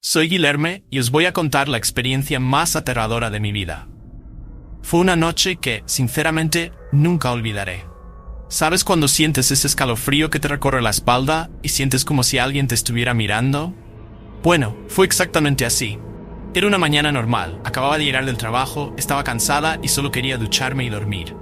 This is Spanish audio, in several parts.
Soy Guilherme y os voy a contar la experiencia más aterradora de mi vida. Fue una noche que, sinceramente, nunca olvidaré. ¿Sabes cuando sientes ese escalofrío que te recorre la espalda y sientes como si alguien te estuviera mirando? Bueno, fue exactamente así. Era una mañana normal, acababa de llegar del trabajo, estaba cansada y solo quería ducharme y dormir.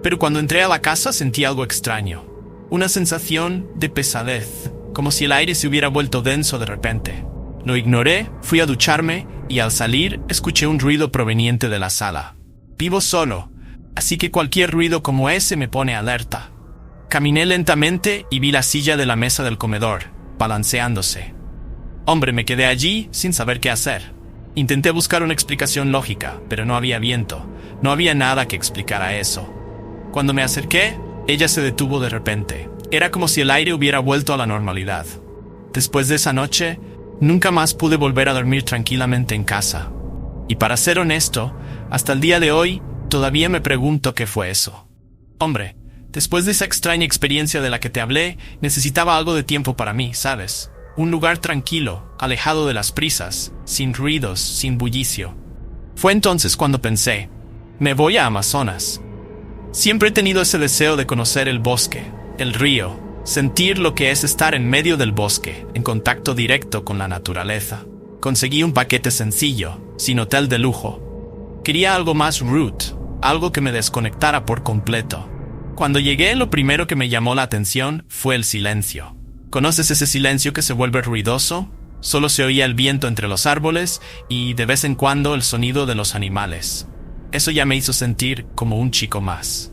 Pero cuando entré a la casa sentí algo extraño. Una sensación de pesadez, como si el aire se hubiera vuelto denso de repente. Lo ignoré, fui a ducharme y al salir escuché un ruido proveniente de la sala. Vivo solo, así que cualquier ruido como ese me pone alerta. Caminé lentamente y vi la silla de la mesa del comedor, balanceándose. Hombre, me quedé allí sin saber qué hacer. Intenté buscar una explicación lógica, pero no había viento. No había nada que explicara eso. Cuando me acerqué, ella se detuvo de repente. Era como si el aire hubiera vuelto a la normalidad. Después de esa noche, nunca más pude volver a dormir tranquilamente en casa. Y para ser honesto, hasta el día de hoy, todavía me pregunto qué fue eso. Hombre, después de esa extraña experiencia de la que te hablé, necesitaba algo de tiempo para mí, ¿sabes? Un lugar tranquilo, alejado de las prisas, sin ruidos, sin bullicio. Fue entonces cuando pensé, me voy a Amazonas. Siempre he tenido ese deseo de conocer el bosque, el río, sentir lo que es estar en medio del bosque, en contacto directo con la naturaleza. Conseguí un paquete sencillo, sin hotel de lujo. Quería algo más root, algo que me desconectara por completo. Cuando llegué, lo primero que me llamó la atención fue el silencio. ¿Conoces ese silencio que se vuelve ruidoso? Solo se oía el viento entre los árboles y, de vez en cuando, el sonido de los animales. Eso ya me hizo sentir como un chico más.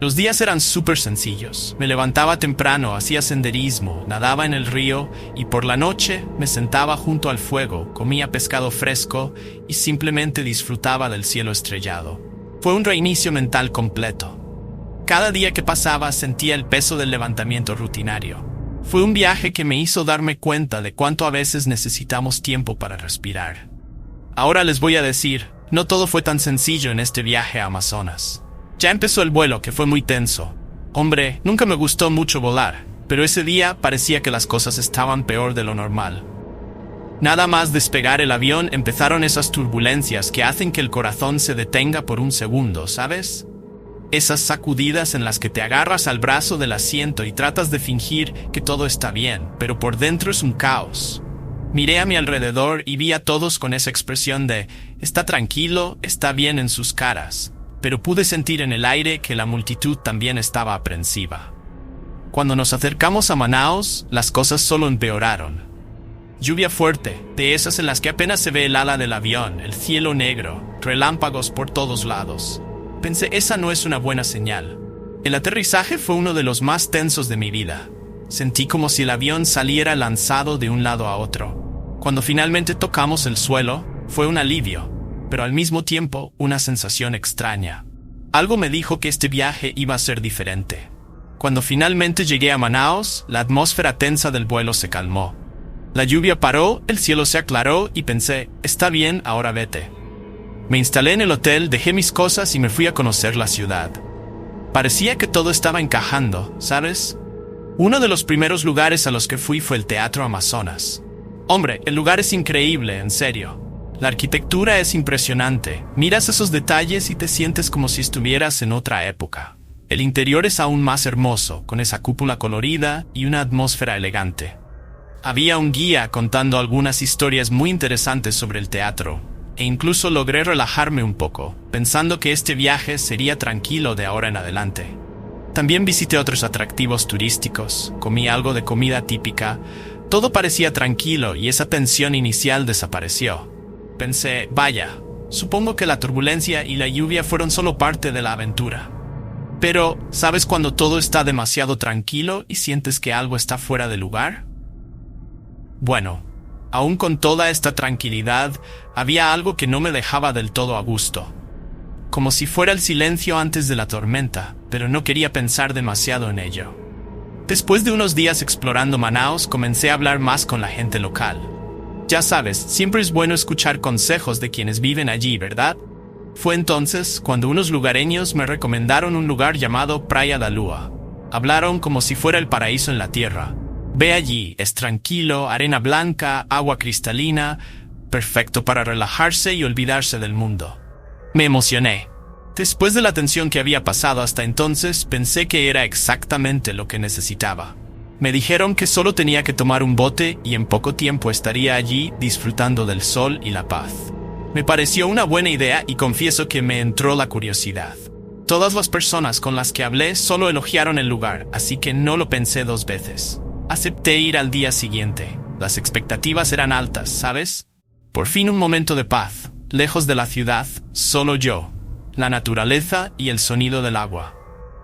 Los días eran súper sencillos. Me levantaba temprano, hacía senderismo, nadaba en el río y por la noche me sentaba junto al fuego, comía pescado fresco y simplemente disfrutaba del cielo estrellado. Fue un reinicio mental completo. Cada día que pasaba sentía el peso del levantamiento rutinario. Fue un viaje que me hizo darme cuenta de cuánto a veces necesitamos tiempo para respirar. Ahora les voy a decir, no todo fue tan sencillo en este viaje a Amazonas. Ya empezó el vuelo, que fue muy tenso. Hombre, nunca me gustó mucho volar, pero ese día parecía que las cosas estaban peor de lo normal. Nada más despegar el avión empezaron esas turbulencias que hacen que el corazón se detenga por un segundo, ¿sabes? Esas sacudidas en las que te agarras al brazo del asiento y tratas de fingir que todo está bien, pero por dentro es un caos. Miré a mi alrededor y vi a todos con esa expresión de «está tranquilo, está bien» en sus caras, pero pude sentir en el aire que la multitud también estaba aprensiva. Cuando nos acercamos a Manaus, las cosas solo empeoraron. Lluvia fuerte, de esas en las que apenas se ve el ala del avión, el cielo negro, relámpagos por todos lados. Pensé, esa no es una buena señal. El aterrizaje fue uno de los más tensos de mi vida. Sentí como si el avión saliera lanzado de un lado a otro. Cuando finalmente tocamos el suelo, fue un alivio, pero al mismo tiempo una sensación extraña. Algo me dijo que este viaje iba a ser diferente. Cuando finalmente llegué a Manaus, la atmósfera tensa del vuelo se calmó. La lluvia paró, el cielo se aclaró y pensé, está bien, ahora vete. Me instalé en el hotel, dejé mis cosas y me fui a conocer la ciudad. Parecía que todo estaba encajando, ¿sabes? Uno de los primeros lugares a los que fui fue el Teatro Amazonas. Hombre, el lugar es increíble, en serio. La arquitectura es impresionante. Miras esos detalles y te sientes como si estuvieras en otra época. El interior es aún más hermoso, con esa cúpula colorida y una atmósfera elegante. Había un guía contando algunas historias muy interesantes sobre el teatro. E incluso logré relajarme un poco, pensando que este viaje sería tranquilo de ahora en adelante. También visité otros atractivos turísticos, comí algo de comida típica. Todo parecía tranquilo y esa tensión inicial desapareció. Pensé, vaya, supongo que la turbulencia y la lluvia fueron solo parte de la aventura. Pero, ¿sabes cuando todo está demasiado tranquilo y sientes que algo está fuera de lugar? Bueno, aún con toda esta tranquilidad, había algo que no me dejaba del todo a gusto. Como si fuera el silencio antes de la tormenta, pero no quería pensar demasiado en ello. Después de unos días explorando Manaus, comencé a hablar más con la gente local. Ya sabes, siempre es bueno escuchar consejos de quienes viven allí, ¿verdad? Fue entonces cuando unos lugareños me recomendaron un lugar llamado Praia da Lua. Hablaron como si fuera el paraíso en la tierra. Ve allí, es tranquilo, arena blanca, agua cristalina, perfecto para relajarse y olvidarse del mundo. Me emocioné. Después de la tensión que había pasado hasta entonces, pensé que era exactamente lo que necesitaba. Me dijeron que solo tenía que tomar un bote y en poco tiempo estaría allí disfrutando del sol y la paz. Me pareció una buena idea y confieso que me entró la curiosidad. Todas las personas con las que hablé solo elogiaron el lugar, así que no lo pensé dos veces. Acepté ir al día siguiente. Las expectativas eran altas, ¿sabes? Por fin un momento de paz, lejos de la ciudad, solo yo, la naturaleza y el sonido del agua.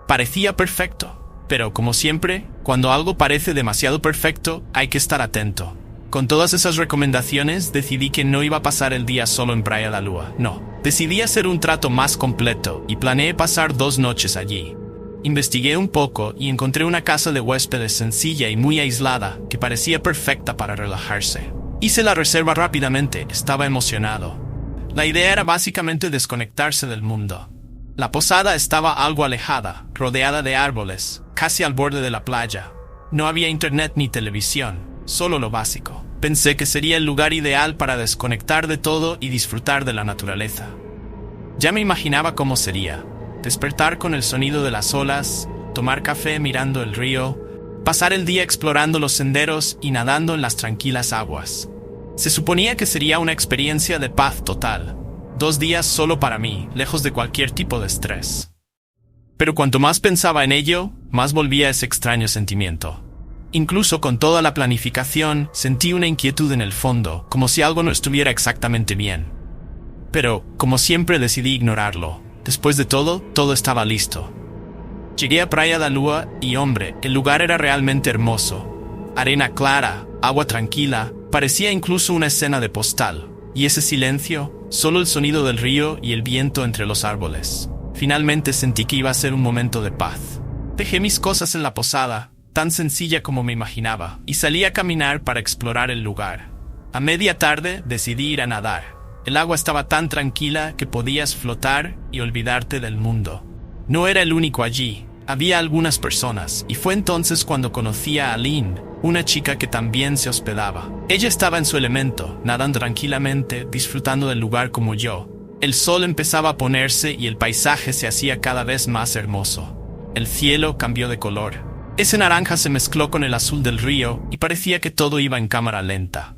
Parecía perfecto. Pero, como siempre, cuando algo parece demasiado perfecto, hay que estar atento. Con todas esas recomendaciones, decidí que no iba a pasar el día solo en Praia da Lua. No, decidí hacer un trato más completo y planeé pasar 2 noches allí. Investigué un poco y encontré una casa de huéspedes sencilla y muy aislada que parecía perfecta para relajarse. Hice la reserva rápidamente, estaba emocionado. La idea era básicamente desconectarse del mundo. La posada estaba algo alejada, rodeada de árboles, casi al borde de la playa. No había internet ni televisión, solo lo básico. Pensé que sería el lugar ideal para desconectar de todo y disfrutar de la naturaleza. Ya me imaginaba cómo sería. Despertar con el sonido de las olas, tomar café mirando el río, pasar el día explorando los senderos y nadando en las tranquilas aguas. Se suponía que sería una experiencia de paz total. 2 días solo para mí, lejos de cualquier tipo de estrés. Pero cuanto más pensaba en ello, más volvía ese extraño sentimiento. Incluso con toda la planificación, sentí una inquietud en el fondo, como si algo no estuviera exactamente bien. Pero, como siempre, decidí ignorarlo. Después de todo, todo estaba listo. Llegué a Praia da Lua y, hombre, el lugar era realmente hermoso. Arena clara, agua tranquila, parecía incluso una escena de postal. Y ese silencio, solo el sonido del río y el viento entre los árboles. Finalmente sentí que iba a ser un momento de paz. Dejé mis cosas en la posada, tan sencilla como me imaginaba, y salí a caminar para explorar el lugar. A media tarde decidí ir a nadar. El agua estaba tan tranquila que podías flotar y olvidarte del mundo. No era el único allí, había algunas personas, y fue entonces cuando conocí a Aline, una chica que también se hospedaba. Ella estaba en su elemento, nadando tranquilamente, disfrutando del lugar como yo. El sol empezaba a ponerse y el paisaje se hacía cada vez más hermoso. El cielo cambió de color. Ese naranja se mezcló con el azul del río y parecía que todo iba en cámara lenta.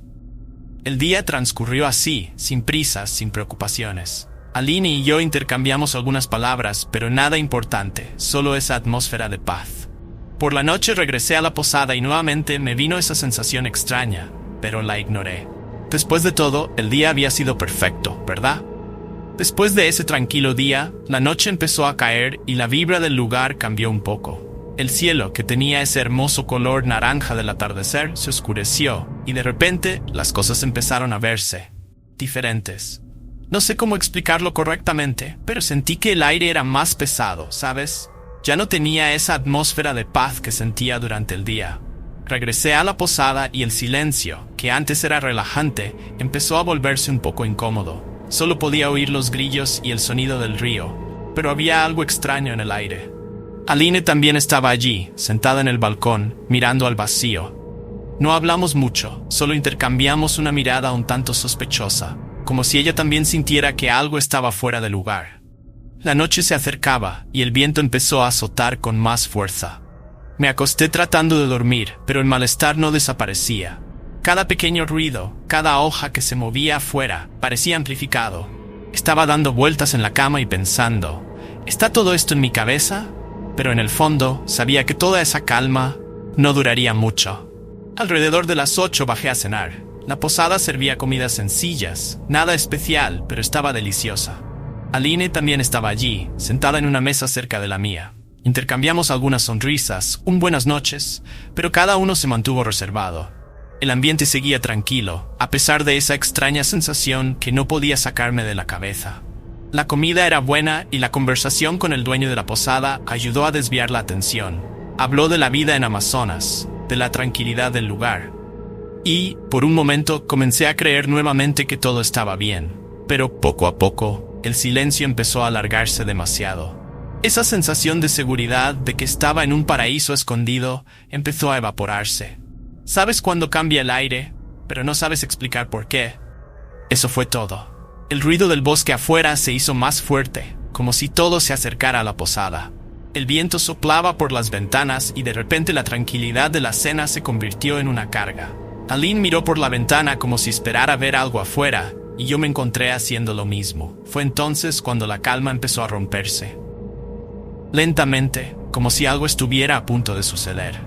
El día transcurrió así, sin prisas, sin preocupaciones. Aline y yo intercambiamos algunas palabras, pero nada importante, solo esa atmósfera de paz. Por la noche regresé a la posada y nuevamente me vino esa sensación extraña, pero la ignoré. Después de todo, el día había sido perfecto, ¿verdad? Después de ese tranquilo día, la noche empezó a caer y la vibra del lugar cambió un poco. El cielo, que tenía ese hermoso color naranja del atardecer, se oscureció y de repente las cosas empezaron a verse diferentes. No sé cómo explicarlo correctamente, pero sentí que el aire era más pesado, ¿sabes? Ya no tenía esa atmósfera de paz que sentía durante el día. Regresé a la posada y el silencio, que antes era relajante, empezó a volverse un poco incómodo. Solo podía oír los grillos y el sonido del río, pero había algo extraño en el aire. Aline también estaba allí, sentada en el balcón, mirando al vacío. No hablamos mucho, solo intercambiamos una mirada un tanto sospechosa, como si ella también sintiera que algo estaba fuera de lugar. La noche se acercaba y el viento empezó a azotar con más fuerza. Me acosté tratando de dormir, pero el malestar no desaparecía. Cada pequeño ruido, cada hoja que se movía afuera, parecía amplificado. Estaba dando vueltas en la cama y pensando, ¿está todo esto en mi cabeza? Pero en el fondo, sabía que toda esa calma no duraría mucho. Alrededor de las 8 bajé a cenar. La posada servía comidas sencillas, nada especial, pero estaba deliciosa. Aline también estaba allí, sentada en una mesa cerca de la mía. Intercambiamos algunas sonrisas, un buenas noches, pero cada uno se mantuvo reservado. El ambiente seguía tranquilo, a pesar de esa extraña sensación que no podía sacarme de la cabeza. La comida era buena y la conversación con el dueño de la posada ayudó a desviar la atención. Habló de la vida en Amazonas, de la tranquilidad del lugar. Y, por un momento, comencé a creer nuevamente que todo estaba bien. Pero poco a poco, el silencio empezó a alargarse demasiado. Esa sensación de seguridad de que estaba en un paraíso escondido empezó a evaporarse. Sabes cuándo cambia el aire, pero no sabes explicar por qué. Eso fue todo. El ruido del bosque afuera se hizo más fuerte, como si todo se acercara a la posada. El viento soplaba por las ventanas y de repente la tranquilidad de la cena se convirtió en una carga. Aline miró por la ventana como si esperara ver algo afuera, y yo me encontré haciendo lo mismo. Fue entonces cuando la calma empezó a romperse. Lentamente, como si algo estuviera a punto de suceder.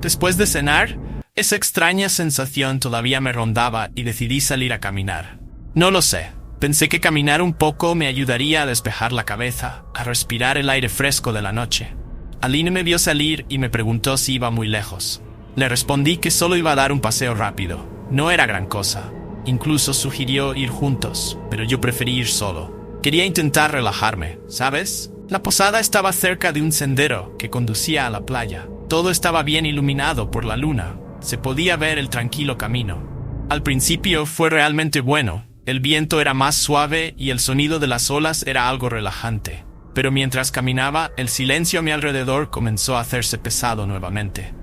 Después de cenar, esa extraña sensación todavía me rondaba y decidí salir a caminar. No lo sé. Pensé que caminar un poco me ayudaría a despejar la cabeza, a respirar el aire fresco de la noche. Aline me vio salir y me preguntó si iba muy lejos. Le respondí que solo iba a dar un paseo rápido. No era gran cosa. Incluso sugirió ir juntos, pero yo preferí ir solo. Quería intentar relajarme, ¿sabes? La posada estaba cerca de un sendero que conducía a la playa. Todo estaba bien iluminado por la luna. Se podía ver el tranquilo camino. Al principio fue realmente bueno. El viento era más suave y el sonido de las olas era algo relajante. Pero mientras caminaba, el silencio a mi alrededor comenzó a hacerse pesado nuevamente.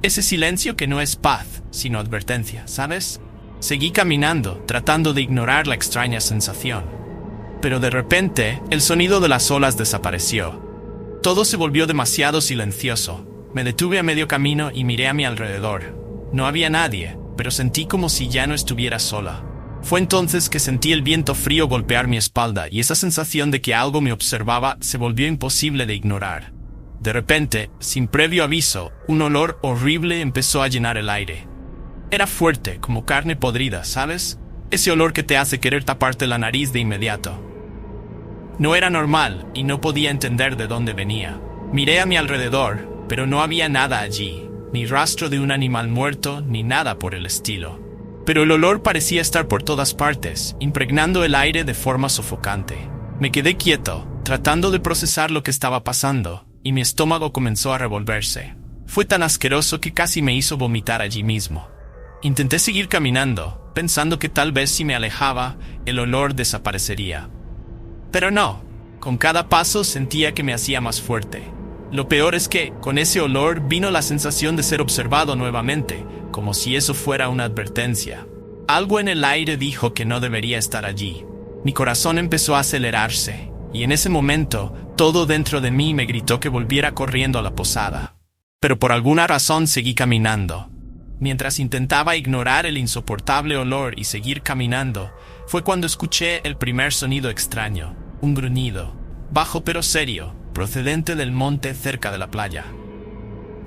Ese silencio que no es paz, sino advertencia, ¿sabes? Seguí caminando, tratando de ignorar la extraña sensación. Pero de repente, el sonido de las olas desapareció. Todo se volvió demasiado silencioso. Me detuve a medio camino y miré a mi alrededor. No había nadie, pero sentí como si ya no estuviera sola. Fue entonces que sentí el viento frío golpear mi espalda y esa sensación de que algo me observaba se volvió imposible de ignorar. De repente, sin previo aviso, un olor horrible empezó a llenar el aire. Era fuerte, como carne podrida, ¿sabes? Ese olor que te hace querer taparte la nariz de inmediato. No era normal y no podía entender de dónde venía. Miré a mi alrededor, pero no había nada allí, ni rastro de un animal muerto, ni nada por el estilo. Pero el olor parecía estar por todas partes, impregnando el aire de forma sofocante. Me quedé quieto, tratando de procesar lo que estaba pasando, y mi estómago comenzó a revolverse. Fue tan asqueroso que casi me hizo vomitar allí mismo. Intenté seguir caminando, pensando que tal vez si me alejaba, el olor desaparecería. Pero no, con cada paso sentía que me hacía más fuerte. Lo peor es que, con ese olor, vino la sensación de ser observado nuevamente, como si eso fuera una advertencia. Algo en el aire dijo que no debería estar allí. Mi corazón empezó a acelerarse, y en ese momento, todo dentro de mí me gritó que volviera corriendo a la posada. Pero por alguna razón seguí caminando. Mientras intentaba ignorar el insoportable olor y seguir caminando, fue cuando escuché el primer sonido extraño, un gruñido, bajo pero serio, procedente del monte cerca de la playa.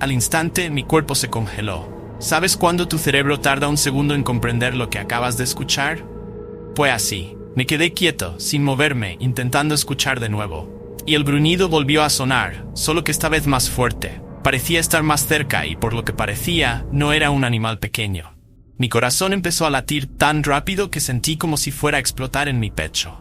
Al instante, mi cuerpo se congeló. ¿Sabes cuándo tu cerebro tarda un segundo en comprender lo que acabas de escuchar? Fue así. Me quedé quieto, sin moverme, intentando escuchar de nuevo. Y el gruñido volvió a sonar, solo que esta vez más fuerte. Parecía estar más cerca y, por lo que parecía, no era un animal pequeño. Mi corazón empezó a latir tan rápido que sentí como si fuera a explotar en mi pecho.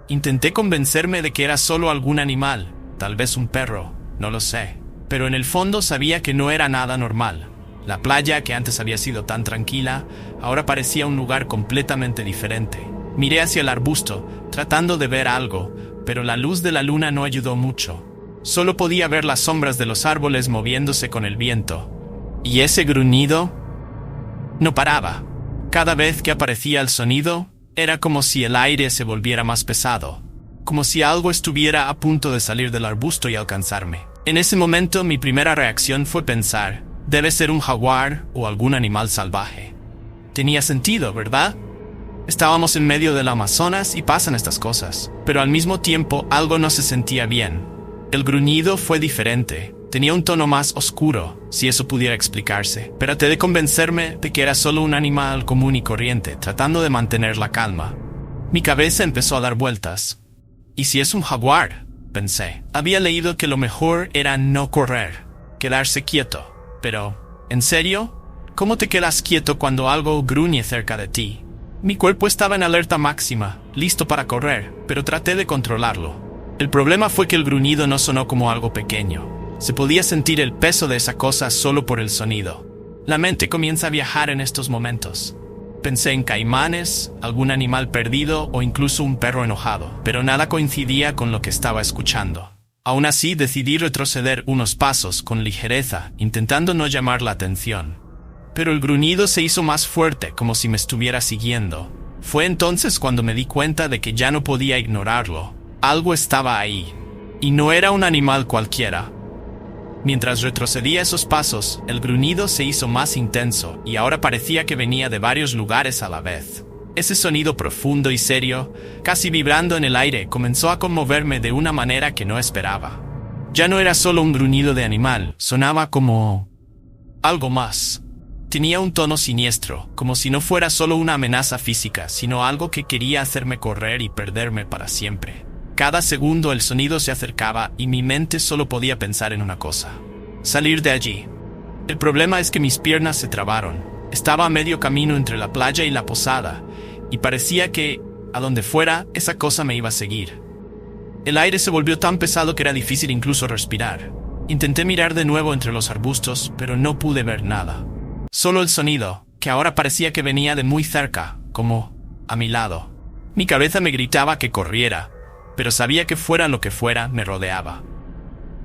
Intenté convencerme de que era solo algún animal, tal vez un perro, no lo sé. Pero en el fondo sabía que no era nada normal. La playa, que antes había sido tan tranquila, ahora parecía un lugar completamente diferente. Miré hacia el arbusto, tratando de ver algo, pero la luz de la luna no ayudó mucho. Solo podía ver las sombras de los árboles moviéndose con el viento. Y ese gruñido no paraba. Cada vez que aparecía el sonido, era como si el aire se volviera más pesado, como si algo estuviera a punto de salir del arbusto y alcanzarme. En ese momento mi primera reacción fue pensar, debe ser un jaguar o algún animal salvaje. Tenía sentido, ¿verdad? Estábamos en medio del Amazonas y pasan estas cosas, pero al mismo tiempo algo no se sentía bien. El gruñido fue diferente, tenía un tono más oscuro, si eso pudiera explicarse, pero traté de convencerme de que era solo un animal común y corriente, tratando de mantener la calma. Mi cabeza empezó a dar vueltas. ¿Y si es un jaguar?, pensé. Había leído que lo mejor era no correr, quedarse quieto. Pero, ¿en serio? ¿Cómo te quedas quieto cuando algo gruñe cerca de ti? Mi cuerpo estaba en alerta máxima, listo para correr, pero traté de controlarlo. El problema fue que el gruñido no sonó como algo pequeño. Se podía sentir el peso de esa cosa solo por el sonido. La mente comienza a viajar en estos momentos. Pensé en caimanes, algún animal perdido o incluso un perro enojado, pero nada coincidía con lo que estaba escuchando. Aún así, decidí retroceder unos pasos con ligereza, intentando no llamar la atención. pero el gruñido se hizo más fuerte, como si me estuviera siguiendo. Fue entonces cuando me di cuenta de que ya no podía ignorarlo. Algo estaba ahí. Y no era un animal cualquiera. Mientras retrocedía esos pasos, el gruñido se hizo más intenso y ahora parecía que venía de varios lugares a la vez. Ese sonido profundo y serio, casi vibrando en el aire, comenzó a conmoverme de una manera que no esperaba. Ya no era solo un gruñido de animal, sonaba como algo más. Tenía un tono siniestro, como si no fuera solo una amenaza física, sino algo que quería hacerme correr y perderme para siempre. Cada segundo el sonido se acercaba y mi mente solo podía pensar en una cosa: salir de allí. El problema es que mis piernas se trabaron. Estaba a medio camino entre la playa y la posada, y parecía que, a donde fuera, esa cosa me iba a seguir. El aire se volvió tan pesado que era difícil incluso respirar. Intenté mirar de nuevo entre los arbustos, pero no pude ver nada. Solo el sonido, que ahora parecía que venía de muy cerca, como a mi lado. Mi cabeza me gritaba que corriera, pero sabía que fuera lo que fuera, me rodeaba.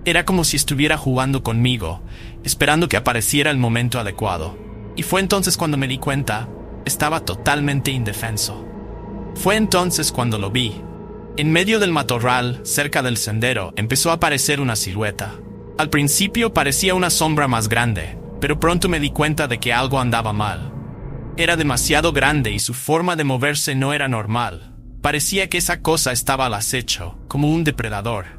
Era como si estuviera jugando conmigo, esperando que apareciera el momento adecuado. Y fue entonces cuando me di cuenta, estaba totalmente indefenso. Fue entonces cuando lo vi. En medio del matorral, cerca del sendero, empezó a aparecer una silueta. Al principio parecía una sombra más grande, pero pronto me di cuenta de que algo andaba mal. Era demasiado grande y su forma de moverse no era normal. Parecía que esa cosa estaba al acecho, como un depredador.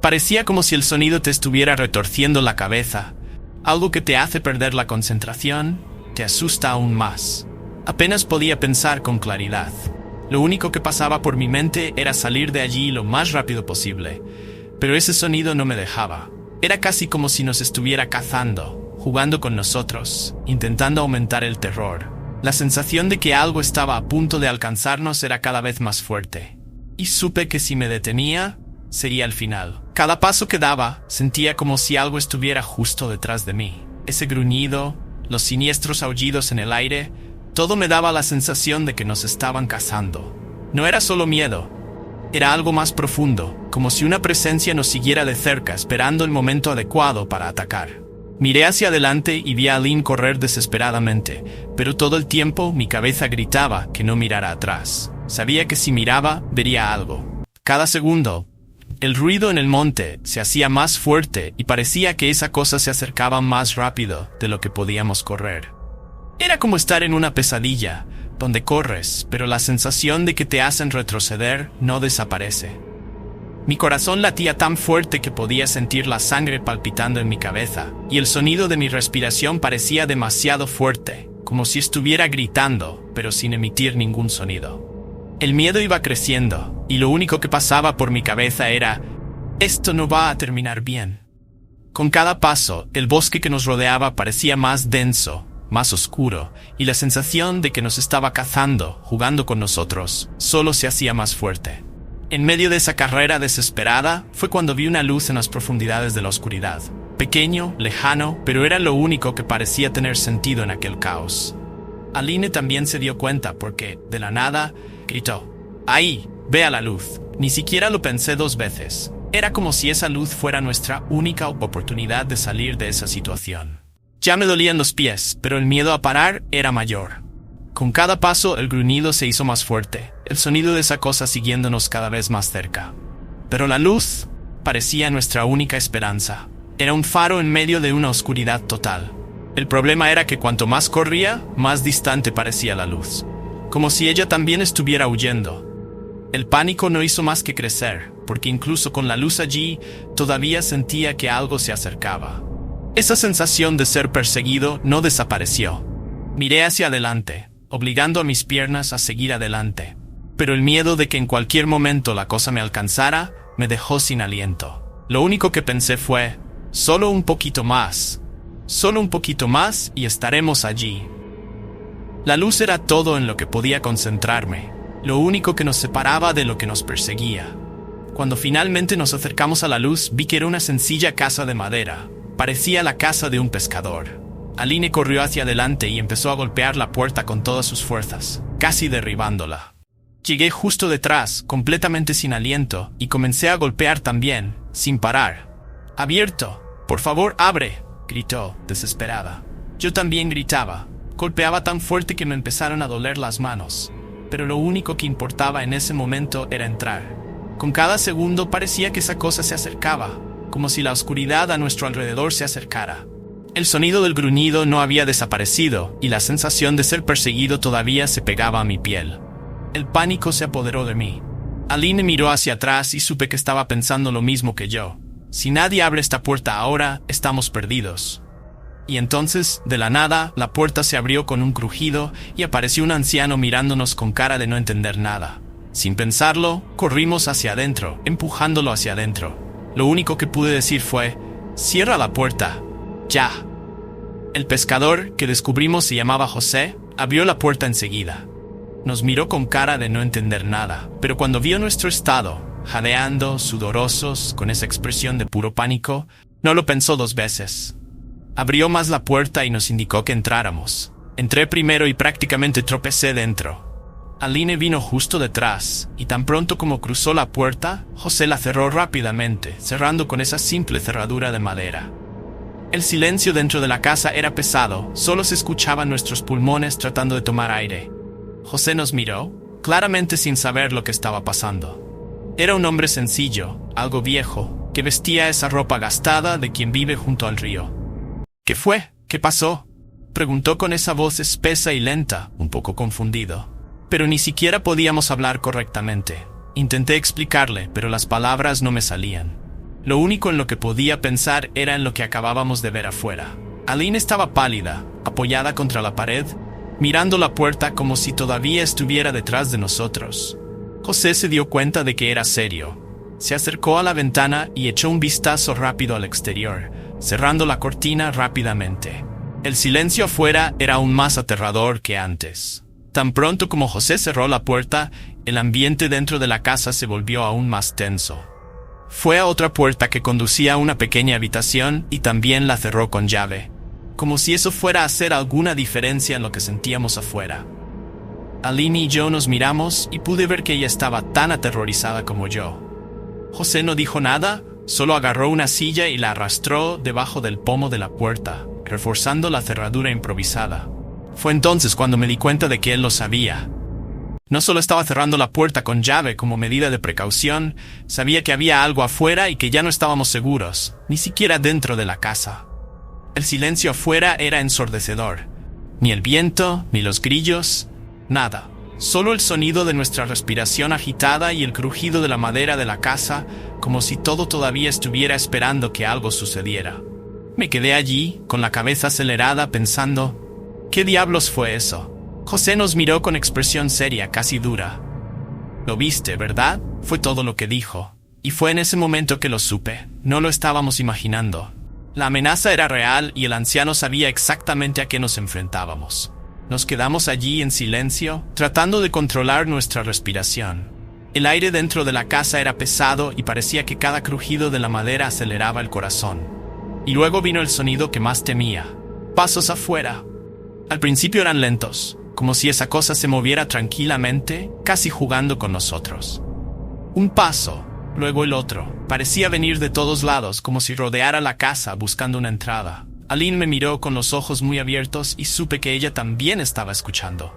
Parecía como si el sonido te estuviera retorciendo la cabeza, algo que te hace perder la concentración, te asusta aún más. Apenas podía pensar con claridad. Lo único que pasaba por mi mente era salir de allí lo más rápido posible, pero ese sonido no me dejaba. Era casi como si nos estuviera cazando, jugando con nosotros, intentando aumentar el terror. La sensación de que algo estaba a punto de alcanzarnos era cada vez más fuerte, y supe que si me detenía, sería el final. Cada paso que daba, sentía como si algo estuviera justo detrás de mí. ese gruñido, los siniestros aullidos en el aire, todo me daba la sensación de que nos estaban cazando. No era solo miedo, era algo más profundo, como si una presencia nos siguiera de cerca esperando el momento adecuado para atacar. Miré hacia adelante y vi a Lynn correr desesperadamente, pero todo el tiempo mi cabeza gritaba que no mirara atrás. Sabía que si miraba, vería algo. Cada segundo, el ruido en el monte se hacía más fuerte y parecía que esa cosa se acercaba más rápido de lo que podíamos correr. Era como estar en una pesadilla, donde corres, pero la sensación de que te hacen retroceder no desaparece. Mi corazón latía tan fuerte que podía sentir la sangre palpitando en mi cabeza, y el sonido de mi respiración parecía demasiado fuerte, como si estuviera gritando, pero sin emitir ningún sonido. El miedo iba creciendo, y lo único que pasaba por mi cabeza era: esto no va a terminar bien. Con cada paso, el bosque que nos rodeaba parecía más denso, más oscuro, y la sensación de que nos estaba cazando, jugando con nosotros, solo se hacía más fuerte. En medio de esa carrera desesperada, fue cuando vi una luz en las profundidades de la oscuridad. Pequeño, lejano, pero era lo único que parecía tener sentido en aquel caos. Aline también se dio cuenta porque, de la nada, gritó: ¡ahí! ¡Ve a la luz! Ni siquiera lo pensé 2 veces. Era como si esa luz fuera nuestra única oportunidad de salir de esa situación. Ya me dolían los pies, pero el miedo a parar era mayor. Con cada paso el gruñido se hizo más fuerte, el sonido de esa cosa siguiéndonos cada vez más cerca. Pero la luz parecía nuestra única esperanza. Era un faro en medio de una oscuridad total. El problema era que cuanto más corría, más distante parecía la luz. Como si ella también estuviera huyendo. El pánico no hizo más que crecer, porque incluso con la luz allí, todavía sentía que algo se acercaba. Esa sensación de ser perseguido no desapareció. Miré hacia adelante, obligando a mis piernas a seguir adelante. Pero el miedo de que en cualquier momento la cosa me alcanzara, me dejó sin aliento. Lo único que pensé fue: solo un poquito más. Solo un poquito más y estaremos allí. La luz era todo en lo que podía concentrarme, lo único que nos separaba de lo que nos perseguía. Cuando finalmente nos acercamos a la luz, vi que era una sencilla casa de madera. Parecía la casa de un pescador. Aline corrió hacia adelante y empezó a golpear la puerta con todas sus fuerzas, casi derribándola. Llegué justo detrás, completamente sin aliento, y comencé a golpear también, sin parar. «¡Abierto! ¡Por favor, abre!», gritó, desesperada. Yo también gritaba. Golpeaba tan fuerte que me empezaron a doler las manos. Pero lo único que importaba en ese momento era entrar. Con cada segundo parecía que esa cosa se acercaba, como si la oscuridad a nuestro alrededor se acercara. El sonido del gruñido no había desaparecido, y la sensación de ser perseguido todavía se pegaba a mi piel. El pánico se apoderó de mí. Aline miró hacia atrás y supe que estaba pensando lo mismo que yo. Si nadie abre esta puerta ahora, estamos perdidos. Y entonces, de la nada, la puerta se abrió con un crujido y apareció un anciano mirándonos con cara de no entender nada. Sin pensarlo, corrimos hacia adentro, empujándolo hacia adentro. Lo único que pude decir fue: «¡Cierra la puerta! ¡Ya!». El pescador, que descubrimos se llamaba José, abrió la puerta enseguida. Nos miró con cara de no entender nada, pero cuando vio nuestro estado, jadeando, sudorosos, con esa expresión de puro pánico, no lo pensó 2 veces. Abrió más la puerta y nos indicó que entráramos. Entré primero y prácticamente tropecé dentro. Aline vino justo detrás, y tan pronto como cruzó la puerta, José la cerró rápidamente, cerrando con esa simple cerradura de madera. El silencio dentro de la casa era pesado, solo se escuchaban nuestros pulmones tratando de tomar aire. José nos miró, claramente sin saber lo que estaba pasando. Era un hombre sencillo, algo viejo, que vestía esa ropa gastada de quien vive junto al río. «¿Qué fue? ¿Qué pasó?», preguntó con esa voz espesa y lenta, un poco confundido. Pero ni siquiera podíamos hablar correctamente. Intenté explicarle, pero las palabras no me salían. Lo único en lo que podía pensar era en lo que acabábamos de ver afuera. Aline estaba pálida, apoyada contra la pared, mirando la puerta como si todavía estuviera detrás de nosotros. José se dio cuenta de que era serio. Se acercó a la ventana y echó un vistazo rápido al exterior, cerrando la cortina rápidamente. El silencio afuera era aún más aterrador que antes. Tan pronto como José cerró la puerta, el ambiente dentro de la casa se volvió aún más tenso. Fue a otra puerta que conducía a una pequeña habitación y también la cerró con llave. como si eso fuera a hacer alguna diferencia en lo que sentíamos afuera. Aline y yo nos miramos y pude ver que ella estaba tan aterrorizada como yo. José no dijo nada, solo agarró una silla y la arrastró debajo del pomo de la puerta, reforzando la cerradura improvisada. Fue entonces cuando me di cuenta de que él lo sabía. No solo estaba cerrando la puerta con llave como medida de precaución, sabía que había algo afuera y que ya no estábamos seguros, ni siquiera dentro de la casa. El silencio afuera era ensordecedor. Ni el viento, ni los grillos, nada. Solo el sonido de nuestra respiración agitada y el crujido de la madera de la casa, como si todo todavía estuviera esperando que algo sucediera. Me quedé allí, con la cabeza acelerada, pensando, ¿qué diablos fue eso? José nos miró con expresión seria, casi dura. «Lo viste, ¿verdad?», fue todo lo que dijo. Y fue en ese momento que lo supe. No lo estábamos imaginando. La amenaza era real y el anciano sabía exactamente a qué nos enfrentábamos. Nos quedamos allí en silencio, tratando de controlar nuestra respiración. El aire dentro de la casa era pesado y parecía que cada crujido de la madera aceleraba el corazón. Y luego vino el sonido que más temía. Pasos afuera. Al principio eran lentos, como si esa cosa se moviera tranquilamente, casi jugando con nosotros. Un paso, luego el otro. Parecía venir de todos lados, como si rodeara la casa buscando una entrada. Aline me miró con los ojos muy abiertos y supe que ella también estaba escuchando.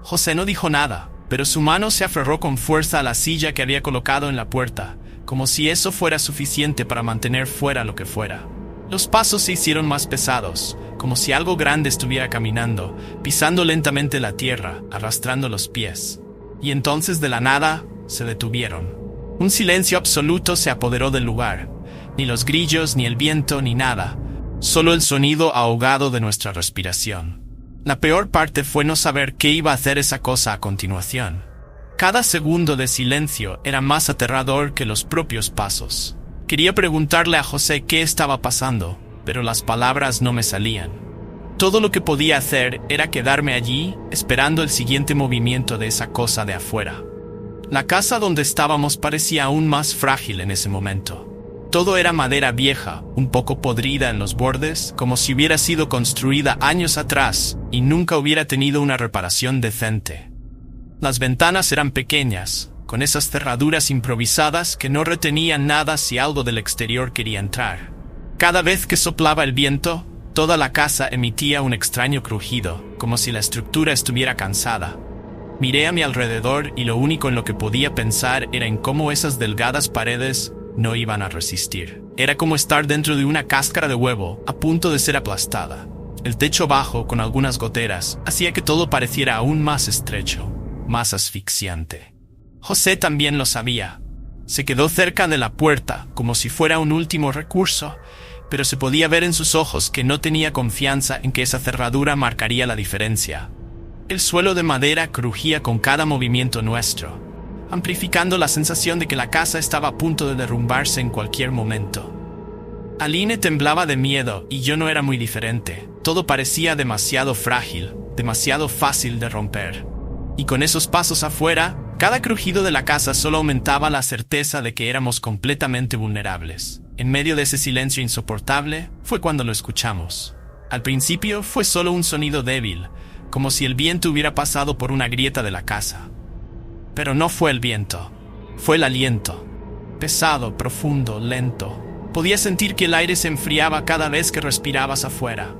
José no dijo nada, pero su mano se aferró con fuerza a la silla que había colocado en la puerta, como si eso fuera suficiente para mantener fuera lo que fuera. Los pasos se hicieron más pesados, como si algo grande estuviera caminando, pisando lentamente la tierra, arrastrando los pies. Y entonces de la nada, se detuvieron. Un silencio absoluto se apoderó del lugar. Ni los grillos, ni el viento, ni nada. Solo el sonido ahogado de nuestra respiración. La peor parte fue no saber qué iba a hacer esa cosa a continuación. Cada segundo de silencio era más aterrador que los propios pasos. Quería preguntarle a José qué estaba pasando, pero las palabras no me salían. Todo lo que podía hacer era quedarme allí, esperando el siguiente movimiento de esa cosa de afuera. La casa donde estábamos parecía aún más frágil en ese momento. Todo era madera vieja, un poco podrida en los bordes, como si hubiera sido construida años atrás y nunca hubiera tenido una reparación decente. Las ventanas eran pequeñas, con esas cerraduras improvisadas que no retenían nada si algo del exterior quería entrar. Cada vez que soplaba el viento, toda la casa emitía un extraño crujido, como si la estructura estuviera cansada. Miré a mi alrededor y lo único en lo que podía pensar era en cómo esas delgadas paredes no iban a resistir. Era como estar dentro de una cáscara de huevo, a punto de ser aplastada. El techo bajo, con algunas goteras, hacía que todo pareciera aún más estrecho, más asfixiante. José también lo sabía. Se quedó cerca de la puerta, como si fuera un último recurso, pero se podía ver en sus ojos que no tenía confianza en que esa cerradura marcaría la diferencia. El suelo de madera crujía con cada movimiento nuestro, amplificando la sensación de que la casa estaba a punto de derrumbarse en cualquier momento. Aline temblaba de miedo y yo no era muy diferente. Todo parecía demasiado frágil, demasiado fácil de romper. Y con esos pasos afuera, cada crujido de la casa solo aumentaba la certeza de que éramos completamente vulnerables. En medio de ese silencio insoportable, fue cuando lo escuchamos. Al principio fue solo un sonido débil, como si el viento hubiera pasado por una grieta de la casa. Pero no fue el viento, fue el aliento. Pesado, profundo, lento. Podía sentir que el aire se enfriaba cada vez que respirabas afuera.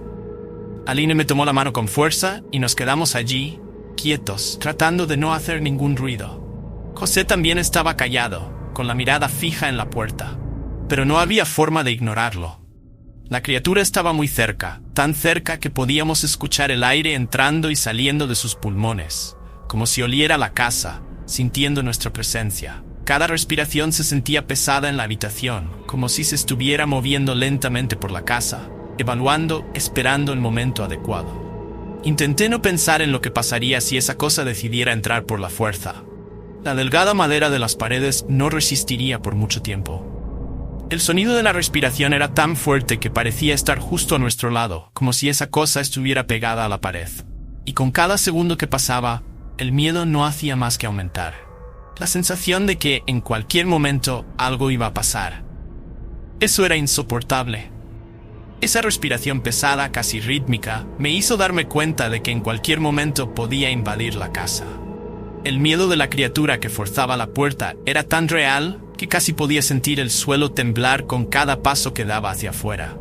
Aline me tomó la mano con fuerza y nos quedamos allí, quietos, tratando de no hacer ningún ruido. José también estaba callado, con la mirada fija en la puerta. Pero no había forma de ignorarlo. La criatura estaba muy cerca, tan cerca que podíamos escuchar el aire entrando y saliendo de sus pulmones, como si oliera la casa, sintiendo nuestra presencia. Cada respiración se sentía pesada en la habitación, como si se estuviera moviendo lentamente por la casa, evaluando, esperando el momento adecuado. Intenté no pensar en lo que pasaría si esa cosa decidiera entrar por la fuerza. La delgada madera de las paredes no resistiría por mucho tiempo. El sonido de la respiración era tan fuerte que parecía estar justo a nuestro lado, como si esa cosa estuviera pegada a la pared. Y con cada segundo que pasaba, el miedo no hacía más que aumentar. La sensación de que en cualquier momento algo iba a pasar. Eso era insoportable. Esa respiración pesada, casi rítmica, me hizo darme cuenta de que en cualquier momento podía invadir la casa. El miedo de la criatura que forzaba la puerta era tan real que casi podía sentir el suelo temblar con cada paso que daba hacia afuera.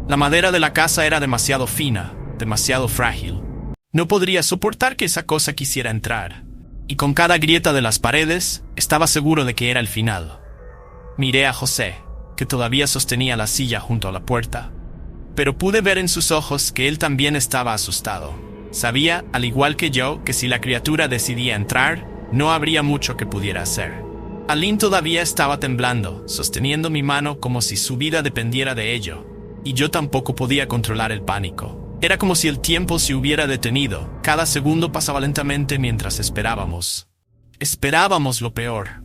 La madera de la casa era demasiado fina, demasiado frágil. No podría soportar que esa cosa quisiera entrar, y con cada grieta de las paredes estaba seguro de que era el final. Miré a José, que todavía sostenía la silla junto a la puerta, pero pude ver en sus ojos que él también estaba asustado. Sabía, al igual que yo, que si la criatura decidía entrar, no habría mucho que pudiera hacer. Aline todavía estaba temblando, sosteniendo mi mano como si su vida dependiera de ello, y yo tampoco podía controlar el pánico. Era como si el tiempo se hubiera detenido. Cada segundo pasaba lentamente mientras esperábamos. Esperábamos lo peor.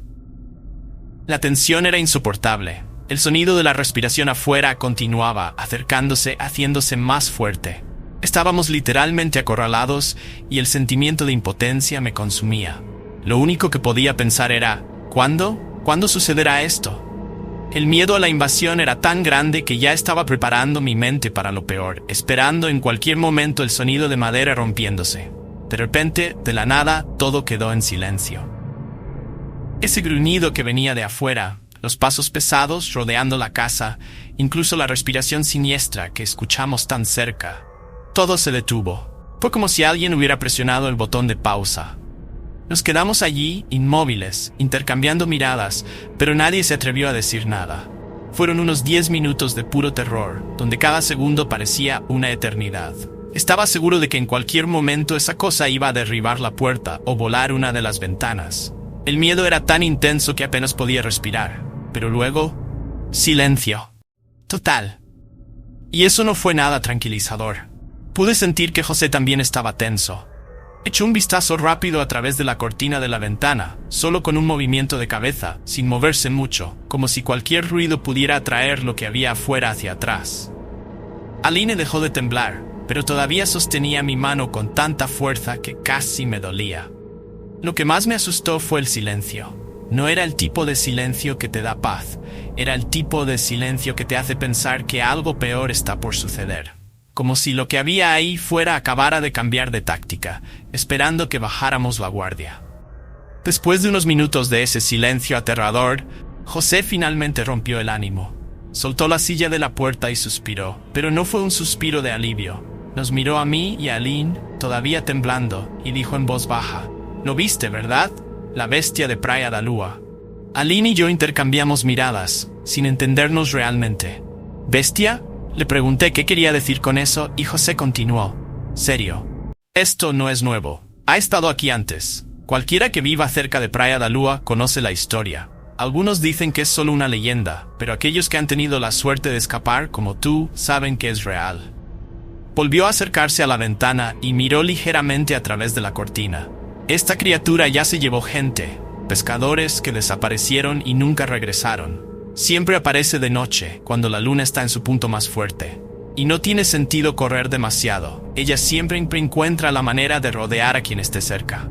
La tensión era insoportable. El sonido de la respiración afuera continuaba, acercándose, haciéndose más fuerte. Estábamos literalmente acorralados y el sentimiento de impotencia me consumía. Lo único que podía pensar era, ¿cuándo? ¿Cuándo sucederá esto? El miedo a la invasión era tan grande que ya estaba preparando mi mente para lo peor, esperando en cualquier momento el sonido de madera rompiéndose. De repente, de la nada, todo quedó en silencio. Ese gruñido que venía de afuera, los pasos pesados rodeando la casa, incluso la respiración siniestra que escuchamos tan cerca. Todo se detuvo. Fue como si alguien hubiera presionado el botón de pausa. Nos quedamos allí, inmóviles, intercambiando miradas, pero nadie se atrevió a decir nada. Fueron unos 10 minutos de puro terror, donde cada segundo parecía una eternidad. Estaba seguro de que en cualquier momento esa cosa iba a derribar la puerta o volar una de las ventanas. El miedo era tan intenso que apenas podía respirar. Pero luego, silencio. Total. Y eso no fue nada tranquilizador. Pude sentir que José también estaba tenso. Echó un vistazo rápido a través de la cortina de la ventana, solo con un movimiento de cabeza, sin moverse mucho, como si cualquier ruido pudiera atraer lo que había afuera hacia atrás. Aline dejó de temblar, pero todavía sostenía mi mano con tanta fuerza que casi me dolía. Lo que más me asustó fue el silencio. No era el tipo de silencio que te da paz, era el tipo de silencio que te hace pensar que algo peor está por suceder. Como si lo que había ahí fuera acabara de cambiar de táctica, esperando que bajáramos la guardia. Después de unos minutos de ese silencio aterrador, José finalmente rompió el ánimo. Soltó la silla de la puerta y suspiró, pero no fue un suspiro de alivio. Nos miró a mí y a Aline, todavía temblando, y dijo en voz baja, «¿Lo viste, verdad? La bestia de Praia da Lua». Aline y yo intercambiamos miradas, sin entendernos realmente. ¿Bestia? Le pregunté qué quería decir con eso y José continuó. Serio. Esto no es nuevo. Ha estado aquí antes. Cualquiera que viva cerca de Praia da Lua conoce la historia. Algunos dicen que es solo una leyenda, pero aquellos que han tenido la suerte de escapar, como tú, saben que es real. Volvió a acercarse a la ventana y miró ligeramente a través de la cortina. Esta criatura ya se llevó gente, pescadores que desaparecieron y nunca regresaron. Siempre aparece de noche, cuando la luna está en su punto más fuerte. Y no tiene sentido correr demasiado. Ella siempre encuentra la manera de rodear a quien esté cerca.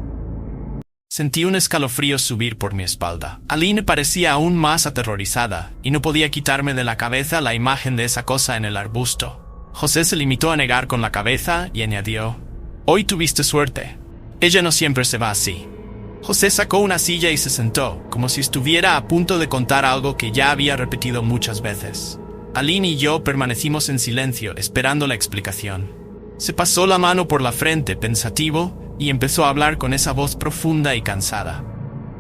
Sentí un escalofrío subir por mi espalda. Aline parecía aún más aterrorizada, y no podía quitarme de la cabeza la imagen de esa cosa en el arbusto. José se limitó a negar con la cabeza y añadió, «Hoy tuviste suerte. Ella no siempre se va así». José sacó una silla y se sentó, como si estuviera a punto de contar algo que ya había repetido muchas veces. Aline y yo permanecimos en silencio, esperando la explicación. Se pasó la mano por la frente, pensativo, y empezó a hablar con esa voz profunda y cansada.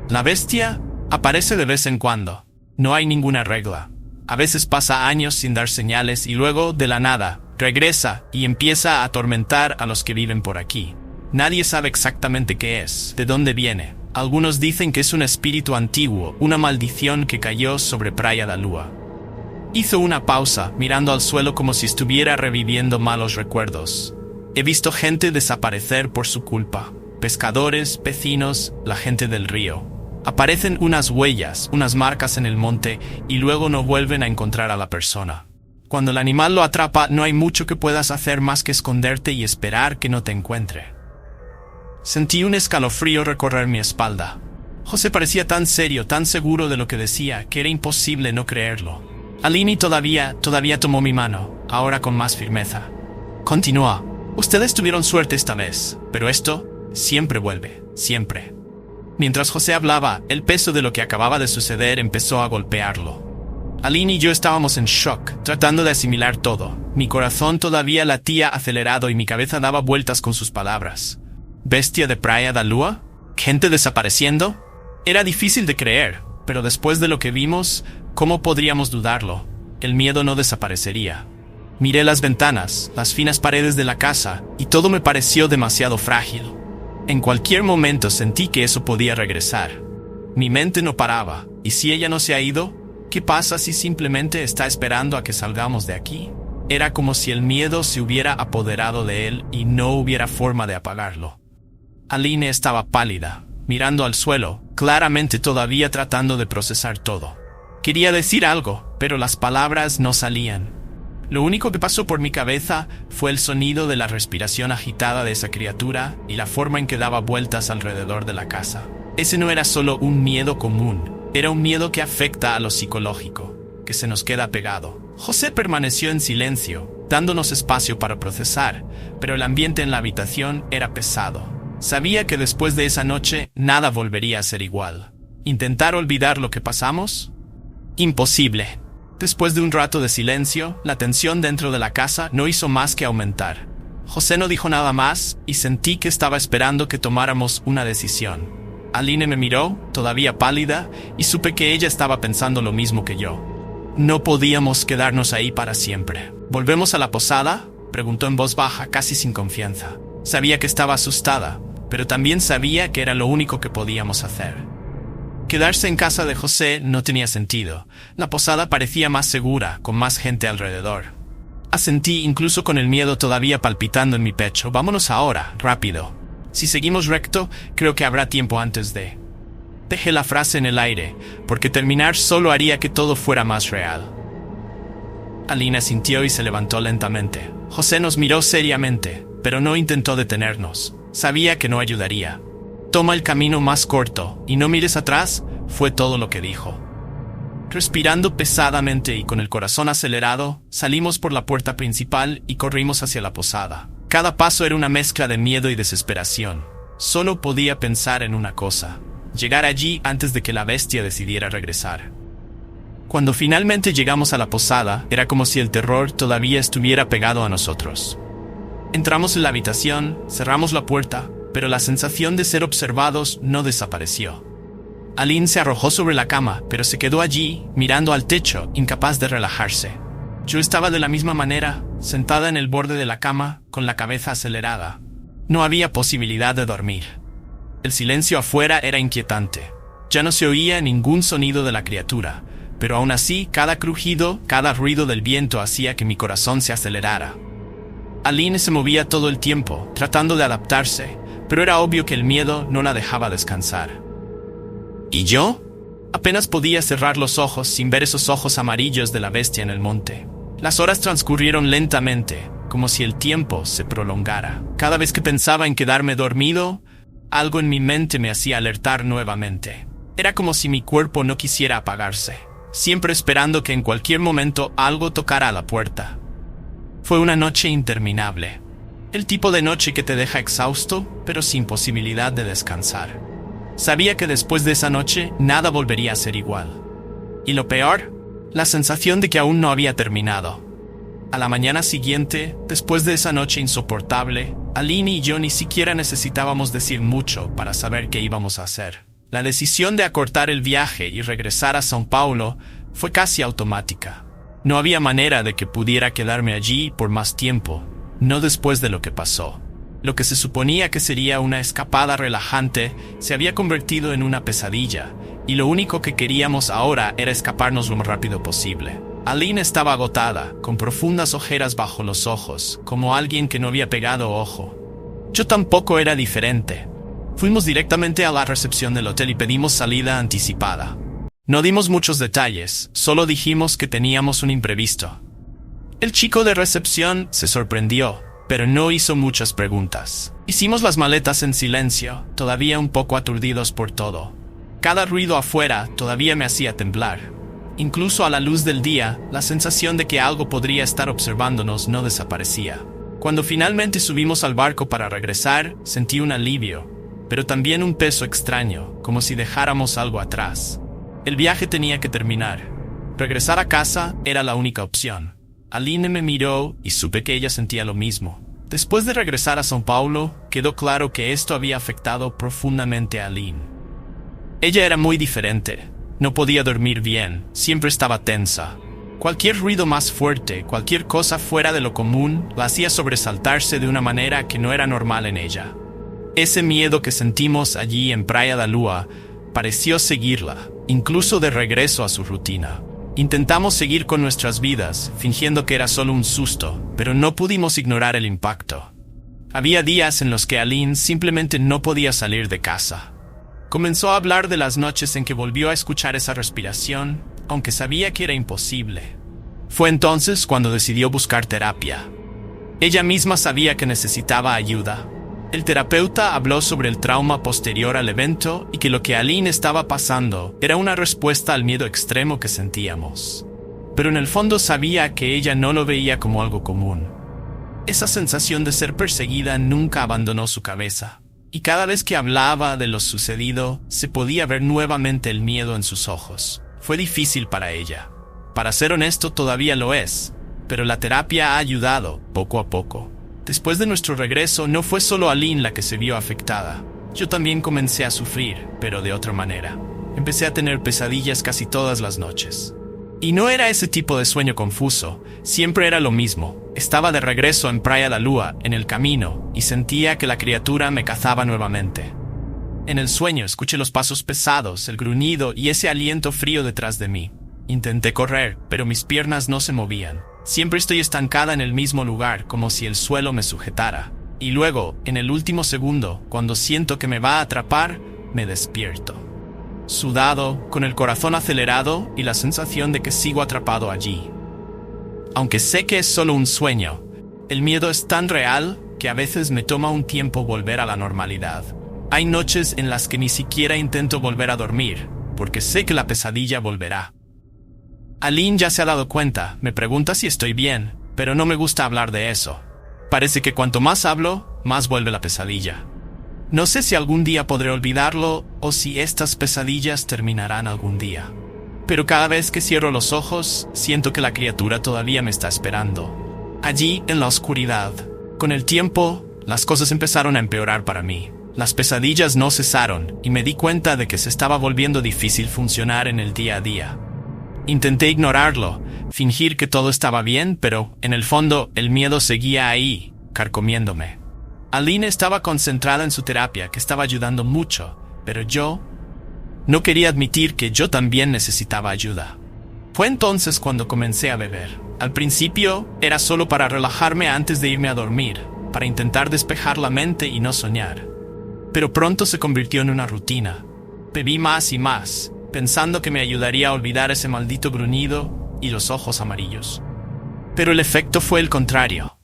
La bestia aparece de vez en cuando. No hay ninguna regla. A veces pasa años sin dar señales y luego, de la nada, regresa y empieza a atormentar a los que viven por aquí. Nadie sabe exactamente qué es, de dónde viene. Algunos dicen que es un espíritu antiguo, una maldición que cayó sobre Praia da Lua. Hizo una pausa, mirando al suelo como si estuviera reviviendo malos recuerdos. He visto gente desaparecer por su culpa. Pescadores, vecinos, la gente del río. Aparecen unas huellas, unas marcas en el monte, y luego no vuelven a encontrar a la persona. Cuando el animal lo atrapa, no hay mucho que puedas hacer más que esconderte y esperar que no te encuentre. Sentí un escalofrío recorrer mi espalda. José parecía tan serio, tan seguro de lo que decía, que era imposible no creerlo. Aline todavía tomó mi mano. ahora con más firmeza. Continúa. Ustedes tuvieron suerte esta vez, pero esto siempre vuelve, siempre. Mientras José hablaba, el peso de lo que acababa de suceder empezó a golpearlo. Aline y yo estábamos en shock, tratando de asimilar todo. Mi corazón todavía latía acelerado y mi cabeza daba vueltas con sus palabras. ¿Bestia de Praia da Lua? ¿Gente desapareciendo? Era difícil de creer, pero después de lo que vimos, ¿cómo podríamos dudarlo? El miedo no desaparecería. Miré las ventanas, las finas paredes de la casa, y todo me pareció demasiado frágil. En cualquier momento sentí que eso podía regresar. Mi mente no paraba, ¿y si ella no se ha ido? ¿Qué pasa si simplemente está esperando a que salgamos de aquí? Era como si el miedo se hubiera apoderado de él y no hubiera forma de apagarlo. Aline estaba pálida, mirando al suelo, claramente todavía tratando de procesar todo. Quería decir algo, pero las palabras no salían. Lo único que pasó por mi cabeza fue el sonido de la respiración agitada de esa criatura y la forma en que daba vueltas alrededor de la casa. Ese no era solo un miedo común, era un miedo que afecta a lo psicológico, que se nos queda pegado. José permaneció en silencio, dándonos espacio para procesar, pero el ambiente en la habitación era pesado. Sabía que después de esa noche nada volvería a ser igual. ¿Intentar olvidar lo que pasamos? Imposible. Después de un rato de silencio, la tensión dentro de la casa no hizo más que aumentar. José no dijo nada más y sentí que estaba esperando que tomáramos una decisión. Aline me miró, todavía pálida, y supe que ella estaba pensando lo mismo que yo. No podíamos quedarnos ahí para siempre. ¿Volvemos a la posada?, preguntó en voz baja, casi sin confianza. Sabía que estaba asustada, pero también sabía que era lo único que podíamos hacer. Quedarse en casa de José no tenía sentido. La posada parecía más segura, con más gente alrededor. Asentí, incluso con el miedo todavía palpitando en mi pecho. Vámonos ahora, rápido. Si seguimos recto, creo que habrá tiempo antes de... Dejé la frase en el aire, porque terminar solo haría que todo fuera más real. Aline asintió y se levantó lentamente. José nos miró seriamente, pero no intentó detenernos. Sabía que no ayudaría. Toma el camino más corto y no mires atrás, fue todo lo que dijo. Respirando pesadamente y con el corazón acelerado, salimos por la puerta principal y corrimos hacia la posada. Cada paso era una mezcla de miedo y desesperación. Solo podía pensar en una cosa: llegar allí antes de que la bestia decidiera regresar. Cuando finalmente llegamos a la posada, era como si el terror todavía estuviera pegado a nosotros. Entramos en la habitación, cerramos la puerta, pero la sensación de ser observados no desapareció. Aline se arrojó sobre la cama, pero se quedó allí, mirando al techo, incapaz de relajarse. Yo estaba de la misma manera, sentada en el borde de la cama, con la cabeza acelerada. No había posibilidad de dormir. El silencio afuera era inquietante. Ya no se oía ningún sonido de la criatura, pero aún así, cada crujido, cada ruido del viento hacía que mi corazón se acelerara. Aline se movía todo el tiempo, tratando de adaptarse, pero era obvio que el miedo no la dejaba descansar. ¿Y yo? Apenas podía cerrar los ojos sin ver esos ojos amarillos de la bestia en el monte. Las horas transcurrieron lentamente, como si el tiempo se prolongara. Cada vez que pensaba en quedarme dormido, algo en mi mente me hacía alertar nuevamente. Era como si mi cuerpo no quisiera apagarse, siempre esperando que en cualquier momento algo tocara a la puerta. Fue una noche interminable. El tipo de noche que te deja exhausto, pero sin posibilidad de descansar. Sabía que después de esa noche nada volvería a ser igual. Y lo peor, la sensación de que aún no había terminado. A la mañana siguiente, después de esa noche insoportable, Aline y yo ni siquiera necesitábamos decir mucho para saber qué íbamos a hacer. La decisión de acortar el viaje y regresar a São Paulo fue casi automática. No había manera de que pudiera quedarme allí por más tiempo, no después de lo que pasó. Lo que se suponía que sería una escapada relajante se había convertido en una pesadilla, y lo único que queríamos ahora era escaparnos lo más rápido posible. Aline estaba agotada, con profundas ojeras bajo los ojos, como alguien que no había pegado ojo. Yo tampoco era diferente. Fuimos directamente a la recepción del hotel y pedimos salida anticipada. No dimos muchos detalles, solo dijimos que teníamos un imprevisto. El chico de recepción se sorprendió, pero no hizo muchas preguntas. Hicimos las maletas en silencio, todavía un poco aturdidos por todo. Cada ruido afuera todavía me hacía temblar. Incluso a la luz del día, la sensación de que algo podría estar observándonos no desaparecía. Cuando finalmente subimos al barco para regresar, sentí un alivio, pero también un peso extraño, como si dejáramos algo atrás. El viaje tenía que terminar. Regresar a casa era la única opción. Aline me miró y supe que ella sentía lo mismo. Después de regresar a São Paulo, quedó claro que esto había afectado profundamente a Aline. Ella era muy diferente. No podía dormir bien, siempre estaba tensa. Cualquier ruido más fuerte, cualquier cosa fuera de lo común, la hacía sobresaltarse de una manera que no era normal en ella. Ese miedo que sentimos allí en Praia da Lua pareció seguirla, incluso de regreso a su rutina. Intentamos seguir con nuestras vidas, fingiendo que era solo un susto, pero no pudimos ignorar el impacto. Había días en los que Aline simplemente no podía salir de casa. Comenzó a hablar de las noches en que volvió a escuchar esa respiración, aunque sabía que era imposible. Fue entonces cuando decidió buscar terapia. Ella misma sabía que necesitaba ayuda. El terapeuta habló sobre el trauma posterior al evento y que lo que Aline estaba pasando era una respuesta al miedo extremo que sentíamos. Pero en el fondo sabía que ella no lo veía como algo común. Esa sensación de ser perseguida nunca abandonó su cabeza. Y cada vez que hablaba de lo sucedido, se podía ver nuevamente el miedo en sus ojos. Fue difícil para ella. Para ser honesto, todavía lo es, pero la terapia ha ayudado, poco a poco. Después de nuestro regreso, no fue solo Aline la que se vio afectada. Yo también comencé a sufrir, pero de otra manera. Empecé a tener pesadillas casi todas las noches. Y no era ese tipo de sueño confuso, siempre era lo mismo. Estaba de regreso en Praia da Lua, en el camino, y sentía que la criatura me cazaba nuevamente. En el sueño escuché los pasos pesados, el gruñido y ese aliento frío detrás de mí. Intenté correr, pero mis piernas no se movían. Siempre estoy estancada en el mismo lugar, como si el suelo me sujetara. Y luego, en el último segundo, cuando siento que me va a atrapar, me despierto. Sudado, con el corazón acelerado y la sensación de que sigo atrapado allí. Aunque sé que es solo un sueño, el miedo es tan real que a veces me toma un tiempo volver a la normalidad. Hay noches en las que ni siquiera intento volver a dormir, porque sé que la pesadilla volverá. Aline ya se ha dado cuenta, me pregunta si estoy bien, pero no me gusta hablar de eso. Parece que cuanto más hablo, más vuelve la pesadilla. No sé si algún día podré olvidarlo o si estas pesadillas terminarán algún día. Pero cada vez que cierro los ojos, siento que la criatura todavía me está esperando. Allí, en la oscuridad. Con el tiempo, las cosas empezaron a empeorar para mí. Las pesadillas no cesaron y me di cuenta de que se estaba volviendo difícil funcionar en el día a día. Intenté ignorarlo, fingir que todo estaba bien, pero, en el fondo, el miedo seguía ahí, carcomiéndome. Aline estaba concentrada en su terapia, que estaba ayudando mucho, pero yo no quería admitir que yo también necesitaba ayuda. Fue entonces cuando comencé a beber. Al principio, era solo para relajarme antes de irme a dormir, para intentar despejar la mente y no soñar. Pero pronto se convirtió en una rutina. Bebí más y más, pensando que me ayudaría a olvidar ese maldito gruñido y los ojos amarillos. Pero el efecto fue el contrario.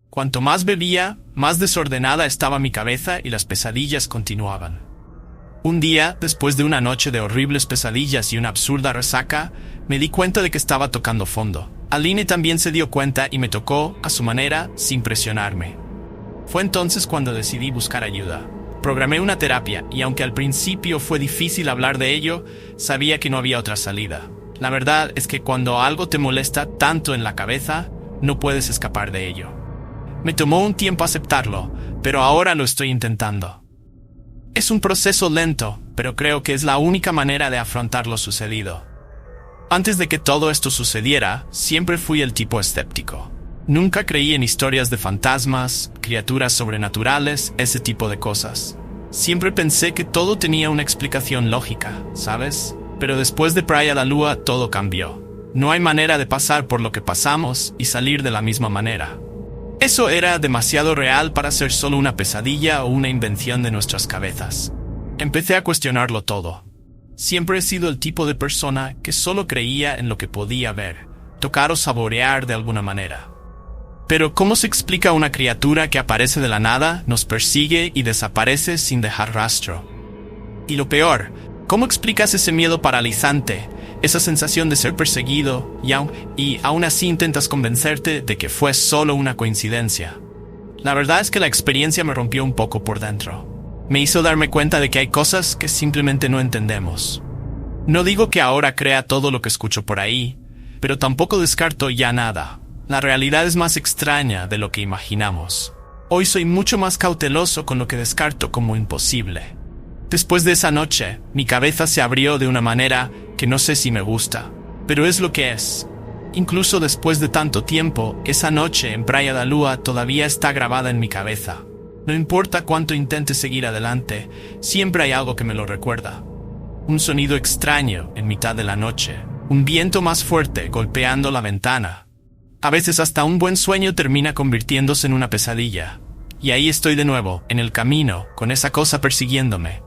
Cuanto más bebía, más desordenada estaba mi cabeza y las pesadillas continuaban. Un día, después de una noche de horribles pesadillas y una absurda resaca, me di cuenta de que estaba tocando fondo. Aline también se dio cuenta y me tocó, a su manera, sin presionarme. Fue entonces cuando decidí buscar ayuda. Programé una terapia y aunque al principio fue difícil hablar de ello, sabía que no había otra salida. La verdad es que cuando algo te molesta tanto en la cabeza, no puedes escapar de ello. Me tomó un tiempo aceptarlo, pero ahora lo estoy intentando. Es un proceso lento, pero creo que es la única manera de afrontar lo sucedido. Antes de que todo esto sucediera, siempre fui el tipo escéptico. Nunca creí en historias de fantasmas, criaturas sobrenaturales, ese tipo de cosas. Siempre pensé que todo tenía una explicación lógica, ¿sabes? Pero después de Praia da Lua todo cambió. No hay manera de pasar por lo que pasamos y salir de la misma manera. Eso era demasiado real para ser solo una pesadilla o una invención de nuestras cabezas. Empecé a cuestionarlo todo. Siempre he sido el tipo de persona que solo creía en lo que podía ver, tocar o saborear de alguna manera. Pero ¿cómo se explica una criatura que aparece de la nada, nos persigue y desaparece sin dejar rastro? Y lo peor, ¿cómo explicas ese miedo paralizante, esa sensación de ser perseguido, y aún así intentas convencerte de que fue solo una coincidencia. La verdad es que la experiencia me rompió un poco por dentro. Me hizo darme cuenta de que hay cosas que simplemente no entendemos. No digo que ahora crea todo lo que escucho por ahí, pero tampoco descarto ya nada. La realidad es más extraña de lo que imaginamos. Hoy soy mucho más cauteloso con lo que descarto como imposible. Después de esa noche, mi cabeza se abrió de una manera que no sé si me gusta, pero es lo que es. Incluso después de tanto tiempo, esa noche en Praia da Lua todavía está grabada en mi cabeza. No importa cuánto intente seguir adelante, siempre hay algo que me lo recuerda. Un sonido extraño en mitad de la noche, un viento más fuerte golpeando la ventana. A veces hasta un buen sueño termina convirtiéndose en una pesadilla. Y ahí estoy de nuevo, en el camino, con esa cosa persiguiéndome.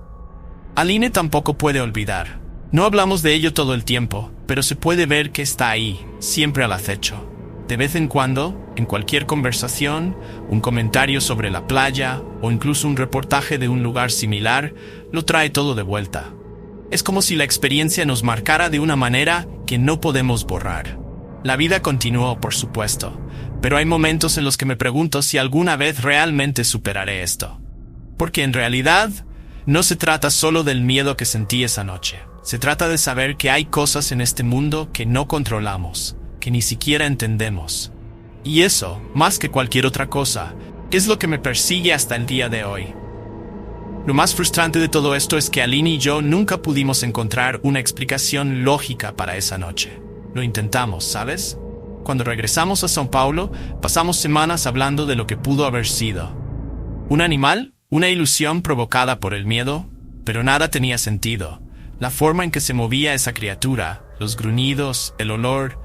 Aline tampoco puede olvidar. No hablamos de ello todo el tiempo, pero se puede ver que está ahí, siempre al acecho. De vez en cuando, en cualquier conversación, un comentario sobre la playa o incluso un reportaje de un lugar similar, lo trae todo de vuelta. Es como si la experiencia nos marcara de una manera que no podemos borrar. La vida continuó, por supuesto, pero hay momentos en los que me pregunto si alguna vez realmente superaré esto. Porque en realidad, no se trata solo del miedo que sentí esa noche. Se trata de saber que hay cosas en este mundo que no controlamos, que ni siquiera entendemos. Y eso, más que cualquier otra cosa, es lo que me persigue hasta el día de hoy. Lo más frustrante de todo esto es que Aline y yo nunca pudimos encontrar una explicación lógica para esa noche. Lo intentamos, ¿sabes? Cuando regresamos a São Paulo, pasamos semanas hablando de lo que pudo haber sido. ¿Un animal? ¿Una ilusión provocada por el miedo? Pero nada tenía sentido. La forma en que se movía esa criatura, los gruñidos, el olor,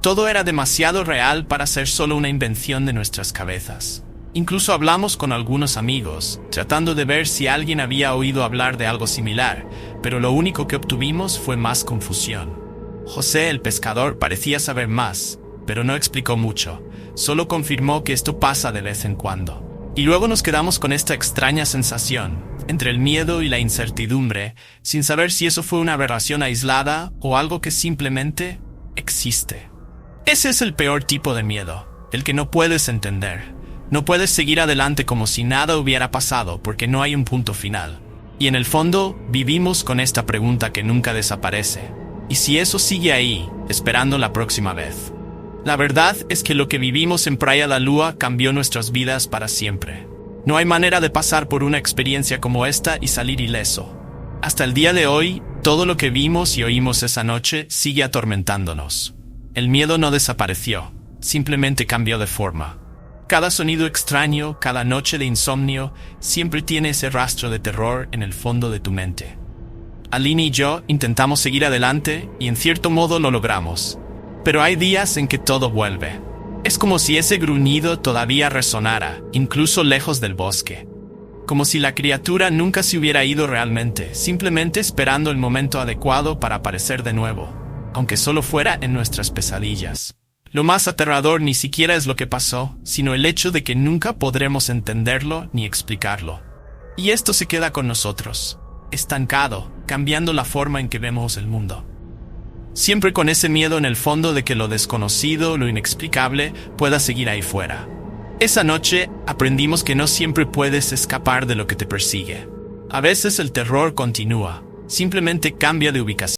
todo era demasiado real para ser solo una invención de nuestras cabezas. Incluso hablamos con algunos amigos, tratando de ver si alguien había oído hablar de algo similar, pero lo único que obtuvimos fue más confusión. José, el pescador, parecía saber más, pero no explicó mucho, solo confirmó que esto pasa de vez en cuando. Y luego nos quedamos con esta extraña sensación, entre el miedo y la incertidumbre, sin saber si eso fue una aberración aislada o algo que simplemente existe. Ese es el peor tipo de miedo, el que no puedes entender. No puedes seguir adelante como si nada hubiera pasado porque no hay un punto final. Y en el fondo, vivimos con esta pregunta que nunca desaparece. ¿Y si eso sigue ahí, esperando la próxima vez? La verdad es que lo que vivimos en Praia da Lua cambió nuestras vidas para siempre. No hay manera de pasar por una experiencia como esta y salir ileso. Hasta el día de hoy, todo lo que vimos y oímos esa noche sigue atormentándonos. El miedo no desapareció, simplemente cambió de forma. Cada sonido extraño, cada noche de insomnio, siempre tiene ese rastro de terror en el fondo de tu mente. Aline y yo intentamos seguir adelante y en cierto modo lo logramos. Pero hay días en que todo vuelve. Es como si ese gruñido todavía resonara, incluso lejos del bosque. Como si la criatura nunca se hubiera ido realmente, simplemente esperando el momento adecuado para aparecer de nuevo, aunque solo fuera en nuestras pesadillas. Lo más aterrador ni siquiera es lo que pasó, sino el hecho de que nunca podremos entenderlo ni explicarlo. Y esto se queda con nosotros, estancado, cambiando la forma en que vemos el mundo. Siempre con ese miedo en el fondo de que lo desconocido, lo inexplicable, pueda seguir ahí fuera. Esa noche aprendimos que no siempre puedes escapar de lo que te persigue. A veces el terror continúa, simplemente cambia de ubicación.